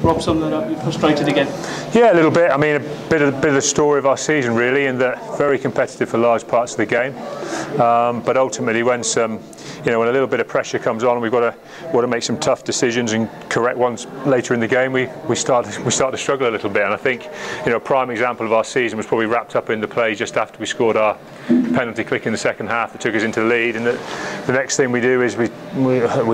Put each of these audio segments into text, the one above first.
Rob, sum that up. You're frustrated again? Yeah, a little bit. I mean, a bit of the story of our season, really, in that very competitive for large parts of the game. But ultimately, when when a little bit of pressure comes on, and we've got to make some tough decisions and correct ones later in the game, we start to struggle a little bit. And I think, a prime example of our season was probably wrapped up in the play just after we scored our penalty kick in the second half that took us into the lead. And the next thing we do is we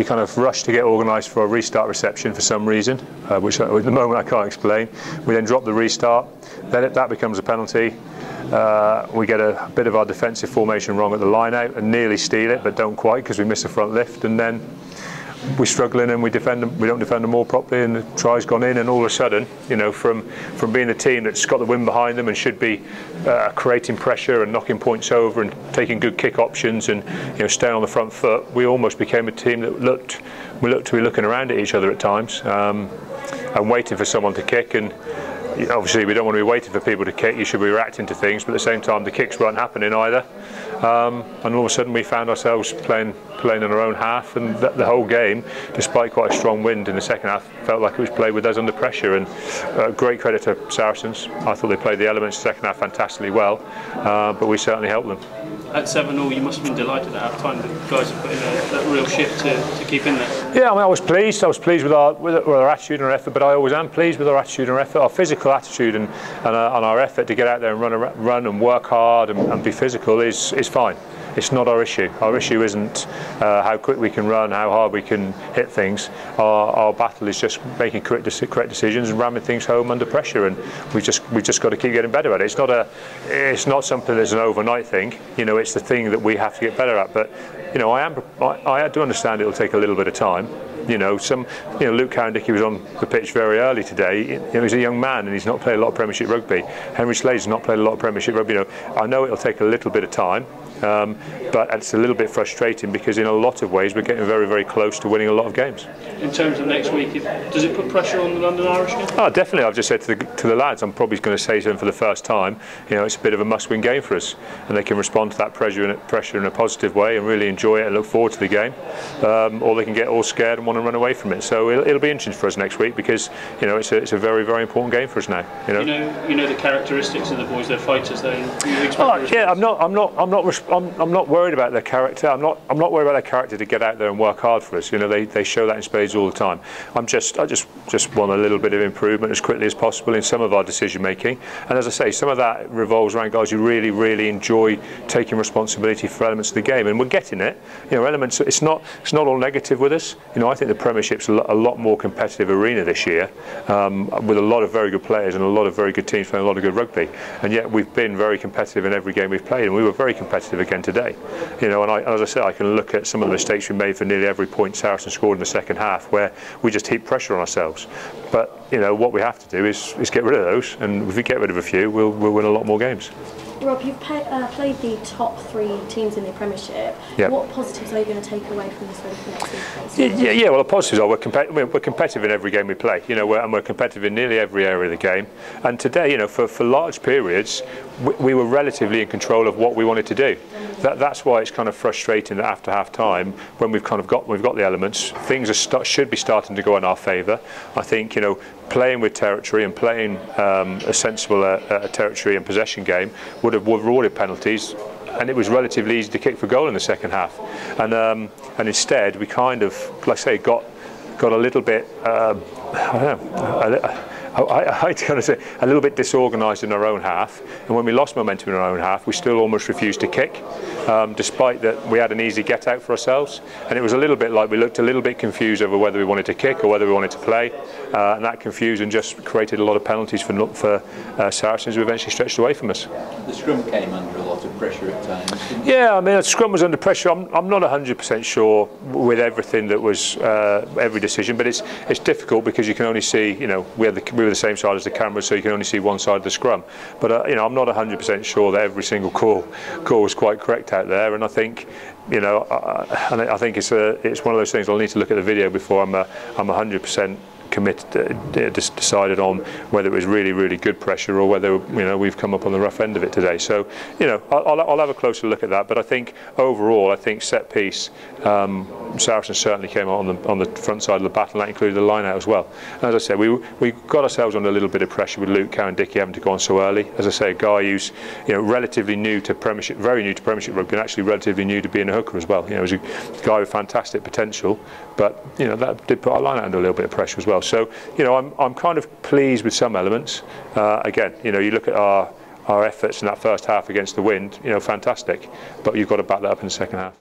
kind of rush to get organised for a restart reception for some reason, which at the moment I can't explain. We then drop the restart, then that becomes a penalty. We get a bit of our defensive formation wrong at the line out and nearly steal it, but don't quite because we miss a front lift, and then we're struggling and we don't defend them all properly, and the try's gone in, and all of a sudden, from being the team that's got the wind behind them and should be creating pressure and knocking points over and taking good kick options and staying on the front foot, we almost became a team that looked to be looking around at each other at times and waiting for someone to kick. And obviously we don't want to be waiting for people to kick, you should be reacting to things, but at the same time the kicks weren't happening either. And all of a sudden we found ourselves playing in our own half, and the whole game, despite quite a strong wind in the second half, felt like it was played with us under pressure. And great credit to Saracens. I thought they played the elements the second half fantastically well, but we certainly helped them. At 7-0, you must have been delighted at half time that the guys have put in a real shift to keep in there. Yeah, I mean, I was pleased. with our attitude and our effort, but I always am pleased with our attitude and our effort, our physical attitude and our effort to get out there and run and work hard and be physical is fine. It's not our issue. Our issue isn't how quick we can run, how hard we can hit things. Our battle is just making correct decisions and ramming things home under pressure, and we just got to keep getting better at it. It's not something that's an overnight thing. It's the thing that we have to get better at. But I do understand it'll take a little bit of time. Luke Cowan-Dickie was on the pitch very early today. He's a young man and he's not played a lot of Premiership rugby. Henry Slade's not played a lot of Premiership rugby. I know it'll take a little bit of time, but it's a little bit frustrating because in a lot of ways we're getting very, very close to winning a lot of games. In terms of next week, does it put pressure on the London Irish game? Oh, definitely. I've just said to the lads, I'm probably going to say to them for the first time, it's a bit of a must-win game for us, and they can respond to that pressure in a positive way and really enjoy it and look forward to the game, or they can get all scared and want to run away from it. So it'll be interesting for us next week because it's a very, very important game for us now. You know the characteristics of the boys. They're fighters. I'm not worried about their character. I'm not worried about their character to get out there and work hard for us. They show that in spades all the time. I just want a little bit of improvement as quickly as possible in some of our decision making. And as I say, some of that revolves around guys who really, really enjoy taking responsibility for elements of the game, and we're getting it. Elements. It's not all negative with us. I think the Premiership's a lot more competitive arena this year, with a lot of very good players and a lot of very good teams playing a lot of good rugby. And yet we've been very competitive in every game we've played, and we were very competitive again today. As I said, I can look at some of the mistakes we made for nearly every point Saracens scored in the second half, where we just heap pressure on ourselves. But what we have to do is get rid of those, and if we get rid of a few, we'll win a lot more games. Rob, you've played the top 3 teams in the Premiership. Yep. What positives are you going to take away from this ready for next week? Yeah. Well, the positives are we're competitive in every game we play. We're competitive in nearly every area of the game. And today, for large periods, we were relatively in control of what we wanted to do. That's why it's kind of frustrating that after half time, when we've got the elements, things should be starting to go in our favour. I think playing with territory and playing a sensible territory and possession game would have rewarded penalties, and it was relatively easy to kick for goal in the second half. And instead we kind of, like I say, got a little bit I kind of say a little bit disorganised in our own half, and when we lost momentum in our own half, we still almost refused to kick, despite that we had an easy get out for ourselves. And it was a little bit like we looked a little bit confused over whether we wanted to kick or whether we wanted to play, and that confusion just created a lot of penalties for Saracens, who eventually stretched away from us. The scrum came under a lot of pressure at times. Yeah, I mean, the scrum was under pressure. I'm not 100% sure with everything that was every decision, but it's difficult because you can only see, we were the same side as the camera, so you can only see one side of the scrum. But I'm not 100% sure that every single call was quite correct out there, and I think I think it's one of those things. I'll need to look at the video before I'm 100% decided on whether it was really good pressure or whether we've come up on the rough end of it today. So I'll have a closer look at that. But I think overall, I think set piece, Saracens certainly came out on the front side of the battle, and that included the line out as well. And as I said, we got ourselves under a little bit of pressure with Luke, Cowan, Dickie having to go on so early. As I say, a guy who's relatively new to Premiership, very new to Premiership rugby, and actually relatively new to being a hooker as well. He was a guy with fantastic potential, but that did put our line out under a little bit of pressure as well. So I'm kind of pleased with some elements. Again, you look at our efforts in that first half against the wind, fantastic, but you've got to back that up in the second half.